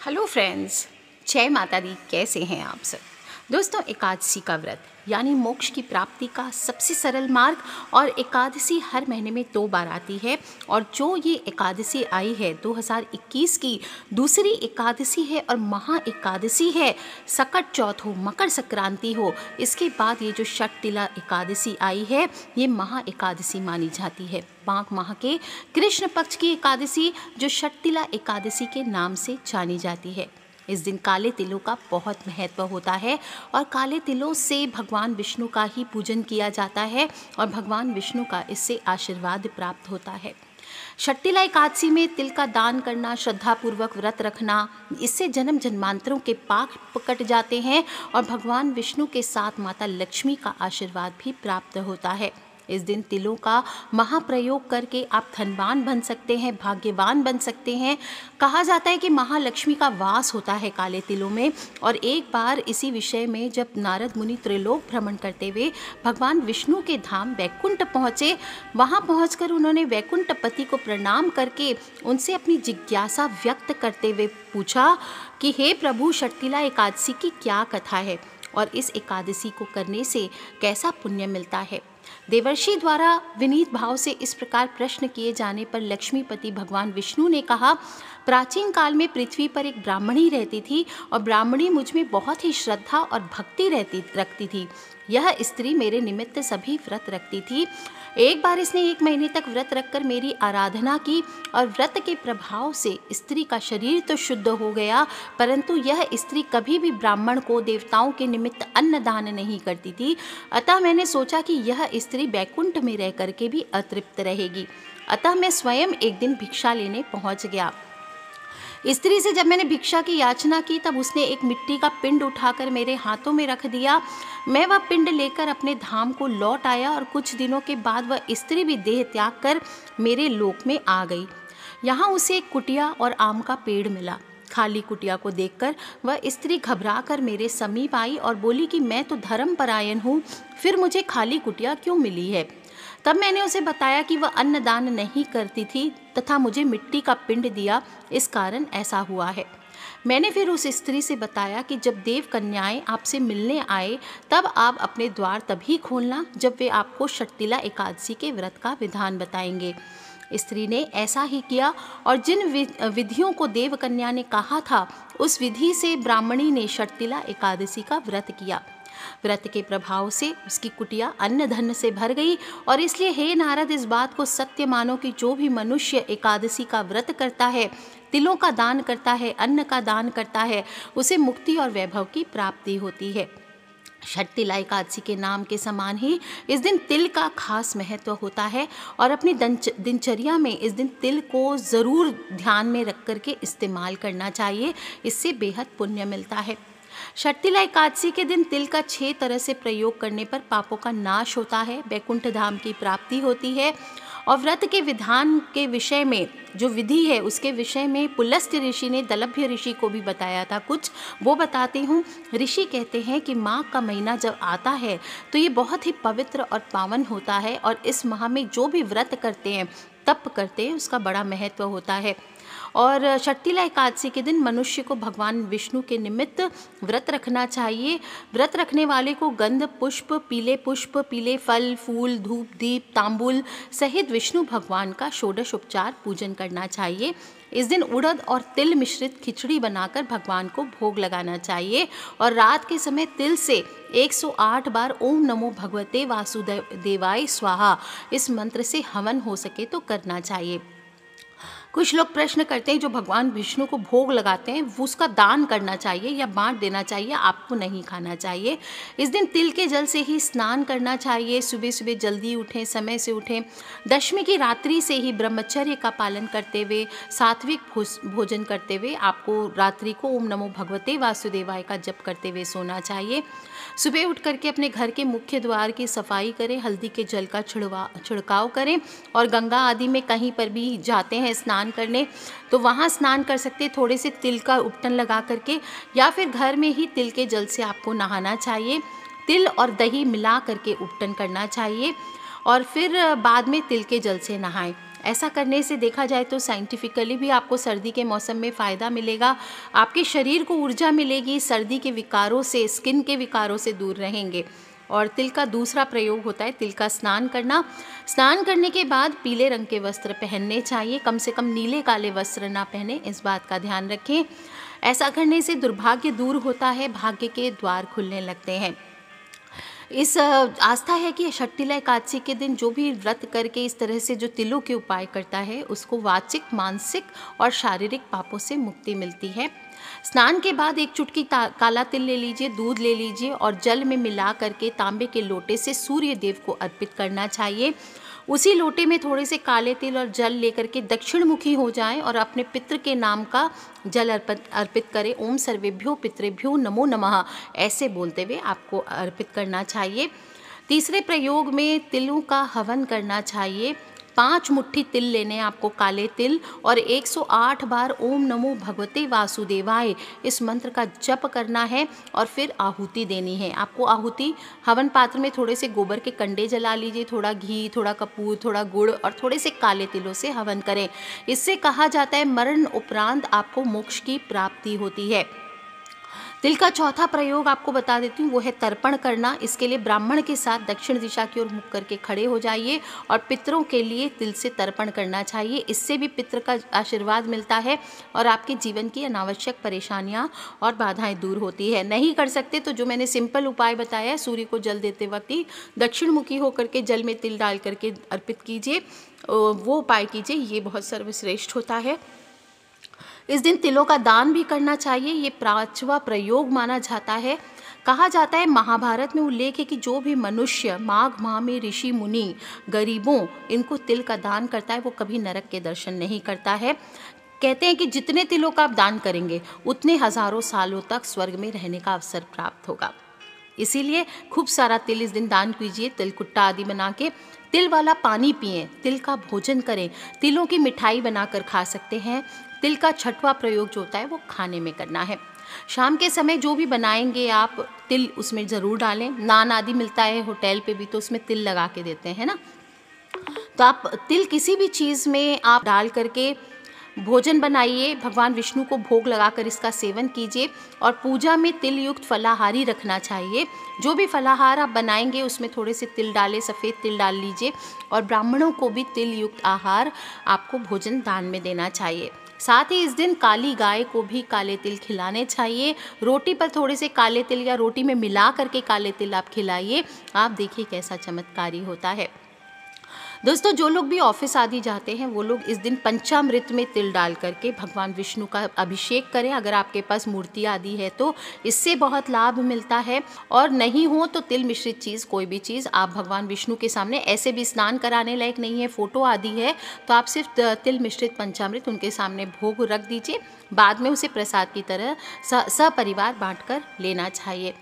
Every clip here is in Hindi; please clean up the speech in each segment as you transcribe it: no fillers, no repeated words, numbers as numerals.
हेलो फ्रेंड्स, जय माता दी। कैसे हैं आप सब दोस्तों। एकादशी का व्रत यानी मोक्ष की प्राप्ति का सबसे सरल मार्ग, और एकादशी हर महीने में 2 बार आती है। और जो ये एकादशी आई है 2021 की दूसरी एकादशी है और महा एकादशी है। सकट चौथ हो, मकर संक्रांति हो, इसके बाद ये जो षटतिला एकादशी आई है ये महा एकादशी मानी जाती है। माघ माह के कृष्ण पक्ष की एकादशी जो षटतिला एकादशी के नाम से जानी जाती है। इस दिन काले तिलों का बहुत महत्व होता है और काले तिलों से भगवान विष्णु का ही पूजन किया जाता है और भगवान विष्णु का इससे आशीर्वाद प्राप्त होता है। षटतिला एकादशी में तिल का दान करना, श्रद्धापूर्वक व्रत रखना, इससे जन्म जन्मांतरों के पाप कट जाते हैं और भगवान विष्णु के साथ माता लक्ष्मी का आशीर्वाद भी प्राप्त होता है। इस दिन तिलों का महाप्रयोग करके आप धनवान बन सकते हैं, भाग्यवान बन सकते हैं। कहा जाता है कि महालक्ष्मी का वास होता है काले तिलों में। और एक बार इसी विषय में जब नारद मुनि त्रिलोक भ्रमण करते हुए भगवान विष्णु के धाम वैकुंठ पहुँचे, वहाँ पहुँचकर उन्होंने वैकुंठपति को प्रणाम करके उनसे अपनी जिज्ञासा व्यक्त करते हुए पूछा कि हे प्रभु, षटतिला एकादशी की क्या कथा है और इस एकादशी को करने से कैसा पुण्य मिलता है। देवर्षि द्वारा विनीत भाव से इस प्रकार प्रश्न किए जाने पर लक्ष्मीपति भगवान विष्णु ने कहा, प्राचीन काल में पृथ्वी पर एक ब्राह्मणी रहती थी और ब्राह्मणी मुझ में बहुत ही श्रद्धा और भक्ति रखती थी। यह स्त्री मेरे निमित्त सभी व्रत रखती थी। एक बार इसने 1 महीने तक व्रत रखकर मेरी आराधना की और व्रत के प्रभाव से स्त्री का शरीर तो शुद्ध हो गया, परंतु यह स्त्री कभी भी ब्राह्मण को देवताओं के निमित्त अन्न दान नहीं करती थी। अतः मैंने सोचा कि यह स्त्री बैकुंठ में रह करके भी अतृप्त रहेगी। अतः मैं स्वयं एक दिन भिक्षा लेने पहुंच गया। स्त्री से जब मैंने भिक्षा की याचना की तब उसने एक मिट्टी का पिंड उठाकर मेरे हाथों में रख दिया। मैं वह पिंड लेकर अपने धाम को लौट आया और कुछ दिनों के बाद वह स्त्री भी देह त्याग कर मेरे लोक में आ गई। यहाँ उसे एक कुटिया और आम का पेड़ मिला। खाली कुटिया को देखकर वह स्त्री घबरा कर मेरे समीप आई और बोली कि मैं तो धर्मपरायण हूँ, फिर मुझे खाली कुटिया क्यों मिली है। तब मैंने उसे बताया कि वह अन्नदान नहीं करती थी तथा मुझे मिट्टी का पिंड दिया, इस कारण ऐसा हुआ है। मैंने फिर उस स्त्री से बताया कि जब देव कन्याएं आपसे मिलने आए तब आप अपने द्वार तभी खोलना जब वे आपको षटतिला एकादशी के व्रत का विधान बताएंगे। स्त्री ने ऐसा ही किया और जिन विधियों को देव कन्या ने कहा था उस विधि से ब्राह्मणी ने षटतिला एकादशी का व्रत किया। व्रत के प्रभाव से उसकी कुटिया अन्न धन से भर गई और इसलिए हे नारद, इस बात को सत्य मानो कि जो भी मनुष्य एकादशी का व्रत करता है, तिलों का दान करता है, अन्न का दान करता है, उसे मुक्ति और वैभव की प्राप्ति होती है। षटतिला एकादशी के नाम के समान ही इस दिन तिल का खास महत्व होता है और अपनी दिनचर्या में इस दिन तिल को ज़रूर ध्यान में रख करके इस्तेमाल करना चाहिए, इससे बेहद पुण्य मिलता है। षटतिला एकादशी के दिन तिल का 6 तरह से प्रयोग करने पर पापों का नाश होता है, वैकुंठ धाम की प्राप्ति होती है। और व्रत के विधान के विषय में जो विधि है उसके विषय में पुलस्त्य ऋषि ने दलभ्य ऋषि को भी बताया था, कुछ वो बताती हूँ। ऋषि कहते हैं कि माघ का महीना जब आता है तो ये बहुत ही पवित्र और पावन होता है और इस माह में जो भी व्रत करते हैं, तप करते हैं, उसका बड़ा महत्व होता है। और षटतिला एकादशी के दिन मनुष्य को भगवान विष्णु के निमित्त व्रत रखना चाहिए। व्रत रखने वाले को गंध पुष्प, पीले फल, फूल, धूप, दीप, तांबुल सहित विष्णु भगवान का षोडश उपचार पूजन करना चाहिए। इस दिन उड़द और तिल मिश्रित खिचड़ी बनाकर भगवान को भोग लगाना चाहिए और रात के समय तिल से 108 बार ओम नमो भगवते वासुदेवाय स्वाहा इस मंत्र से हवन हो सके तो करना चाहिए। कुछ लोग प्रश्न करते हैं जो भगवान विष्णु को भोग लगाते हैं वो उसका दान करना चाहिए या बांट देना चाहिए, आपको नहीं खाना चाहिए। इस दिन तिल के जल से ही स्नान करना चाहिए। सुबह सुबह जल्दी उठें, समय से उठें। दशमी की रात्रि से ही ब्रह्मचर्य का पालन करते हुए, सात्विक भोजन करते हुए आपको रात्रि को ओम नमो भगवते वासुदेवाय का जप करते हुए सोना चाहिए। सुबह उठ करके अपने घर के मुख्य द्वार की सफाई करें, हल्दी के जल का छिड़काव करें और गंगा आदि में कहीं पर भी जाते हैं स्नान करने तो वहाँ स्नान कर सकते हैं, थोड़े से तिल का उपटन लगा करके, या फिर घर में ही तिल के जल से आपको नहाना चाहिए। तिल और दही मिला करके उपटन करना चाहिए और फिर बाद में तिल के जल से नहाएं। ऐसा करने से देखा जाए तो साइंटिफिकली भी आपको सर्दी के मौसम में फ़ायदा मिलेगा, आपके शरीर को ऊर्जा मिलेगी, सर्दी के विकारों से, स्किन के विकारों से दूर रहेंगे। और तिल का दूसरा प्रयोग होता है तिल का स्नान करना। स्नान करने के बाद पीले रंग के वस्त्र पहनने चाहिए, कम से कम नीले काले वस्त्र ना पहने, इस बात का ध्यान रखें। ऐसा करने से दुर्भाग्य दूर होता है, भाग्य के द्वार खुलने लगते हैं। इस आस्था है कि छठीला एकादशी के दिन जो भी व्रत करके इस तरह से जो तिलों के उपाय करता है उसको वाचिक, मानसिक और शारीरिक पापों से मुक्ति मिलती है। स्नान के बाद एक चुटकी काला तिल ले लीजिए, दूध ले लीजिए और जल में मिला करके तांबे के लोटे से सूर्य देव को अर्पित करना चाहिए। उसी लोटे में थोड़े से काले तिल और जल लेकर के दक्षिण मुखी हो जाएं और अपने पितृ के नाम का जल अर्पित करें। ओम सर्वेभ्यो पितृभ्यो नमो नमः ऐसे बोलते हुए आपको अर्पित करना चाहिए। तीसरे प्रयोग में तिलों का हवन करना चाहिए। 5 मुट्ठी तिल लेने आपको, काले तिल, और 108 बार ओम नमो भगवते वासुदेवाय इस मंत्र का जप करना है और फिर आहुति देनी है। आपको आहुति हवन पात्र में थोड़े से गोबर के कंडे जला लीजिए, थोड़ा घी, थोड़ा कपूर, थोड़ा गुड़ और थोड़े से काले तिलों से हवन करें। इससे कहा जाता है मरण उपरांत आपको मोक्ष की प्राप्ति होती है। तिल का चौथा प्रयोग आपको बता देती हूँ, वो है तर्पण करना। इसके लिए ब्राह्मण के साथ दक्षिण दिशा की ओर मुख करके खड़े हो जाइए और पितरों के लिए तिल से तर्पण करना चाहिए। इससे भी पितृ का आशीर्वाद मिलता है और आपके जीवन की अनावश्यक परेशानियाँ और बाधाएं दूर होती है। नहीं कर सकते तो जो मैंने सिंपल उपाय बताया, सूर्य को जल देते वक्त ही दक्षिण मुखी होकर के जल में तिल डाल करके अर्पित कीजिए, वो उपाय कीजिए, ये बहुत सर्वश्रेष्ठ होता है। इस दिन तिलों का दान भी करना चाहिए, ये 5वां प्रयोग माना जाता है। कहा जाता है, महाभारत में उल्लेख है कि जो भी मनुष्य माघ माह में ऋषि मुनि गरीबों इनको तिल का दान करता है वो कभी नरक के दर्शन नहीं करता है। कहते हैं कि जितने तिलों का आप दान करेंगे उतने हजारों सालों तक स्वर्ग में रहने का अवसर प्राप्त होगा। इसीलिए खूब सारा तिल इस दिन दान कीजिए, तिलकुट्टा आदि बना के। तिल वाला पानी पिएं, तिल का भोजन करें, तिलों की मिठाई बनाकर खा सकते हैं। तिल का 6वां प्रयोग जो होता है वो खाने में करना है। शाम के समय जो भी बनाएंगे आप, तिल उसमें ज़रूर डालें। नान आदि मिलता है होटल पे भी, तो उसमें तिल लगा के देते हैं ना, तो आप तिल किसी भी चीज़ में आप डाल करके भोजन बनाइए, भगवान विष्णु को भोग लगाकर इसका सेवन कीजिए। और पूजा में तिल युक्त फलाहारी रखना चाहिए। जो भी फलाहार आप बनाएंगे उसमें थोड़े से तिल डालें, सफ़ेद तिल डाल लीजिए। और ब्राह्मणों को भी तिल युक्त आहार आपको भोजन दान में देना चाहिए। साथ ही इस दिन काली गाय को भी काले तिल खिलाने चाहिए। रोटी पर थोड़े से काले तिल या रोटी में मिला करके काले तिल आप खिलाइए, आप देखिए कैसा चमत्कारी होता है। दोस्तों, जो लोग भी ऑफिस आदि जाते हैं वो लोग इस दिन पंचामृत में तिल डाल करके भगवान विष्णु का अभिषेक करें। अगर आपके पास मूर्ति आदि है तो इससे बहुत लाभ मिलता है, और नहीं हो तो तिल मिश्रित चीज़, कोई भी चीज़ आप भगवान विष्णु के सामने, ऐसे भी स्नान कराने लायक नहीं है, फोटो आदि है, तो आप सिर्फ तिल मिश्रित पंचामृत उनके सामने भोग रख दीजिए। बाद में उसे प्रसाद की तरह सपरिवार बाँट कर लेना चाहिए।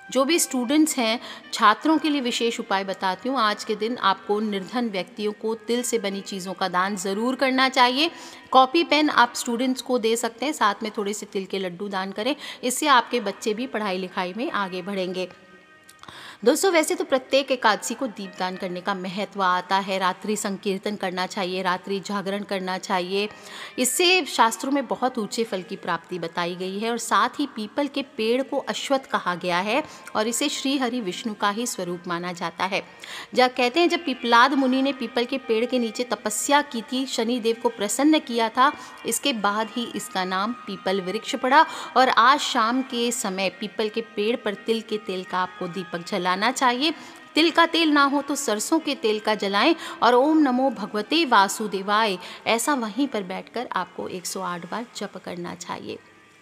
जो भी स्टूडेंट्स हैं, छात्रों के लिए विशेष उपाय बताती हूँ। आज के दिन आपको निर्धन व्यक्तियों को तिल से बनी चीज़ों का दान ज़रूर करना चाहिए। कॉपी पेन आप स्टूडेंट्स को दे सकते हैं, साथ में थोड़े से तिल के लड्डू दान करें, इससे आपके बच्चे भी पढ़ाई लिखाई में आगे बढ़ेंगे। दोस्तों, वैसे तो प्रत्येक एकादशी को दीपदान करने का महत्व आता है। रात्रि संकीर्तन करना चाहिए, रात्रि जागरण करना चाहिए, इससे शास्त्रों में बहुत ऊंचे फल की प्राप्ति बताई गई है। और साथ ही पीपल के पेड़ को अश्वत्थ कहा गया है और इसे श्री हरि विष्णु का ही स्वरूप माना जाता है। जब कहते हैं, जब पिपलाद मुनि ने पीपल के पेड़ के नीचे तपस्या की थी, शनिदेव को प्रसन्न किया था, इसके बाद ही इसका नाम पीपल वृक्ष पड़ा। और आज शाम के समय पीपल के पेड़ पर तिल के तेल का आपको दीपक जलाना चाहिए। तिल का तेल ना हो तो सरसों के तेल का जलाएं और ओम नमो भगवते वासुदेवाय ऐसा वहीं पर बैठकर आपको 108 बार जप करना चाहिए।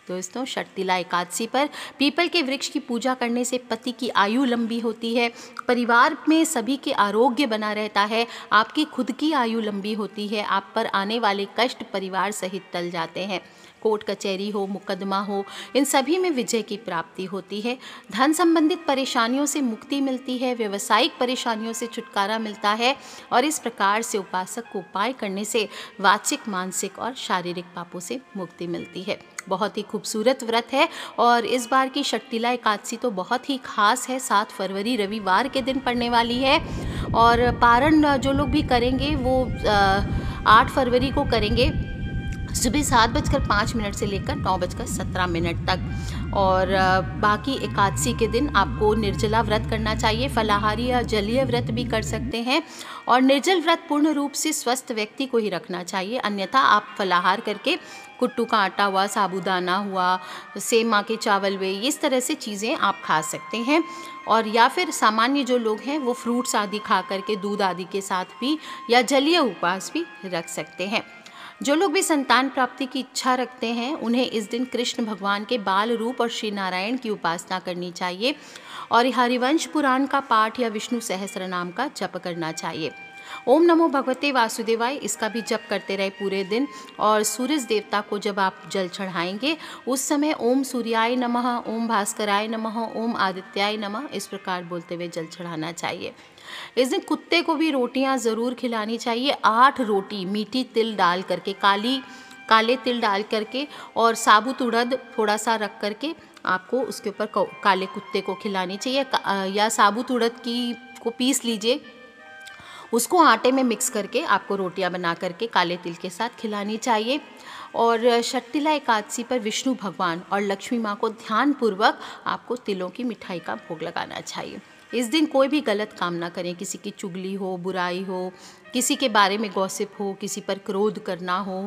दोस्तों, षटतिला एकादशी पर पीपल के वृक्ष की पूजा करने से पति की आयु लंबी होती है, परिवार में सभी के आरोग्य बना रहता है, आपकी खुद की आयु लंबी होती है, आप पर आने वाले कष्ट परिवार सहित टल जाते हैं। कोर्ट कचहरी हो, मुकदमा हो, इन सभी में विजय की प्राप्ति होती है। धन संबंधित परेशानियों से मुक्ति मिलती है, व्यावसायिक परेशानियों से छुटकारा मिलता है। और इस प्रकार से उपासक को उपाय करने से वाचिक, मानसिक और शारीरिक पापों से मुक्ति मिलती है। बहुत ही खूबसूरत व्रत है और इस बार की षटतिला एकादशी तो बहुत ही खास है। 7 फरवरी रविवार के दिन पड़ने वाली है और पारण जो लोग भी करेंगे वो 8 फरवरी को करेंगे सुबह 7:05 से लेकर 9:17 तक। और बाकी एकादशी के दिन आपको निर्जला व्रत करना चाहिए, फलाहारी या जलीय व्रत भी कर सकते हैं। और निर्जल व्रत पूर्ण रूप से स्वस्थ व्यक्ति को ही रखना चाहिए, अन्यथा आप फलाहार करके कुट्टू का आटा हुआ, साबूदाना हुआ, सेमा के चावल हुए, इस तरह से चीज़ें आप खा सकते हैं। और या फिर सामान्य जो लोग हैं वो फ्रूट्स आदि खा करके दूध आदि के साथ भी या जलीय उपवास भी रख सकते हैं। जो लोग भी संतान प्राप्ति की इच्छा रखते हैं उन्हें इस दिन कृष्ण भगवान के बाल रूप और श्री नारायण की उपासना करनी चाहिए और हरिवंश पुराण का पाठ या विष्णु सहस्त्र नाम का जप करना चाहिए। ओम नमो भगवते वासुदेवाय, इसका भी जप करते रहे पूरे दिन। और सूरज देवता को जब आप जल चढ़ाएंगे उस समय ओम सूर्याय नमः, ओम भास्कराय नमः, ओम आदित्याय नमः, इस प्रकार बोलते हुए जल चढ़ाना चाहिए। इस दिन कुत्ते को भी रोटियां ज़रूर खिलानी चाहिए। 8 रोटी मीठी तिल डाल करके, काले तिल डाल करके और साबुत उड़द थोड़ा सा रख करके आपको उसके ऊपर काले कुत्ते को खिलानी चाहिए। या साबुत उड़द को पीस लीजिए, उसको आटे में मिक्स करके आपको रोटियां बना करके काले तिल के साथ खिलानी चाहिए। और षट्तिला एकादशी पर विष्णु भगवान और लक्ष्मी माँ को ध्यानपूर्वक आपको तिलों की मिठाई का भोग लगाना चाहिए। इस दिन कोई भी गलत काम ना करें, किसी की चुगली हो, बुराई हो, किसी के बारे में गॉसिप हो, किसी पर क्रोध करना हो,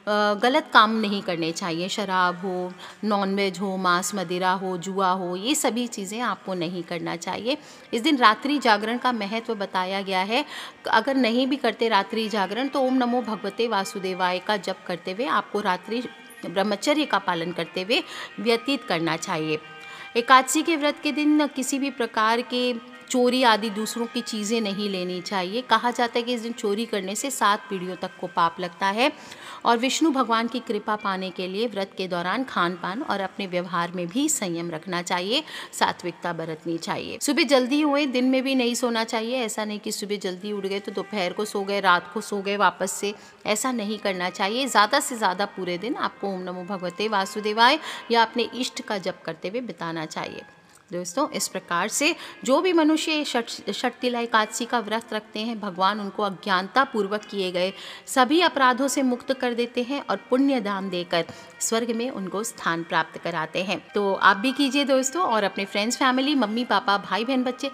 गलत काम नहीं करने चाहिए। शराब हो, नॉनवेज हो, मांस मदिरा हो, जुआ हो, ये सभी चीज़ें आपको नहीं करना चाहिए। इस दिन रात्रि जागरण का महत्व बताया गया है। अगर नहीं भी करते रात्रि जागरण तो ओम नमो भगवते वासुदेवाय का जप करते हुए आपको रात्रि ब्रह्मचर्य का पालन करते हुए व्यतीत करना चाहिए। एकादशी के व्रत के दिन किसी भी प्रकार के चोरी आदि दूसरों की चीज़ें नहीं लेनी चाहिए। कहा जाता है कि इस दिन चोरी करने से 7 पीढ़ियों तक को पाप लगता है। और विष्णु भगवान की कृपा पाने के लिए व्रत के दौरान खान पान और अपने व्यवहार में भी संयम रखना चाहिए, सात्विकता बरतनी चाहिए। सुबह जल्दी हुए दिन में भी नहीं सोना चाहिए। ऐसा नहीं कि सुबह जल्दी उठ गए तो दोपहर को सो गए, रात को सो गए वापस से, ऐसा नहीं करना चाहिए। ज़्यादा से ज़्यादा पूरे दिन आपको ओम नमो भगवते वासुदेवाय या अपने इष्ट का जप करते हुए बिताना चाहिए। दोस्तों, इस प्रकार से जो भी मनुष्य षट्तिला एकादशी का व्रत रखते हैं, भगवान उनको अज्ञानता पूर्वक किए गए सभी अपराधों से मुक्त कर देते हैं और पुण्य दान देकर स्वर्ग में उनको स्थान प्राप्त कराते हैं। तो आप भी कीजिए दोस्तों, और अपने फ्रेंड्स, फैमिली, मम्मी पापा, भाई बहन, बच्चे,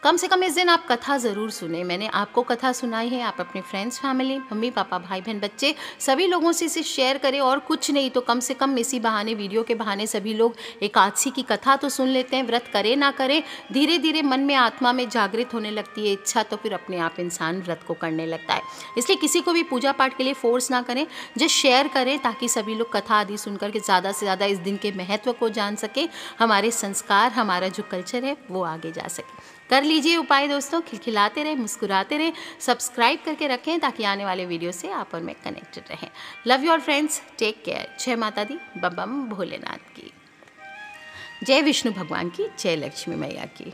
कम से कम इस दिन आप कथा ज़रूर सुने। मैंने आपको कथा सुनाई है, आप अपने फ्रेंड्स, फैमिली, मम्मी पापा, भाई बहन, बच्चे सभी लोगों से इसे शेयर करें। और कुछ नहीं तो कम से कम इसी बहाने, वीडियो के बहाने सभी लोग एकादशी की कथा तो सुन लेते हैं। व्रत करें ना करें, धीरे धीरे मन में, आत्मा में जागृत होने लगती है इच्छा, तो फिर अपने आप इंसान व्रत को करने लगता है। इसलिए किसी को भी पूजा पाठ के लिए फोर्स ना करें, जस्ट शेयर करें ताकि सभी लोग कथा आदि सुनकर के ज़्यादा से ज़्यादा इस दिन के महत्व को जान सकें, हमारे संस्कार, हमारा जो कल्चर है वो आगे जा सके। कर लीजिए उपाय दोस्तों, खिलखिलाते रहे, मुस्कुराते रहे, सब्सक्राइब करके रखें ताकि आने वाले वीडियो से आप और मैं कनेक्टेड रहें। Love your friends, take care. जय माता दी, बम बम भोलेनाथ की जय, विष्णु भगवान की जय, लक्ष्मी मैया की।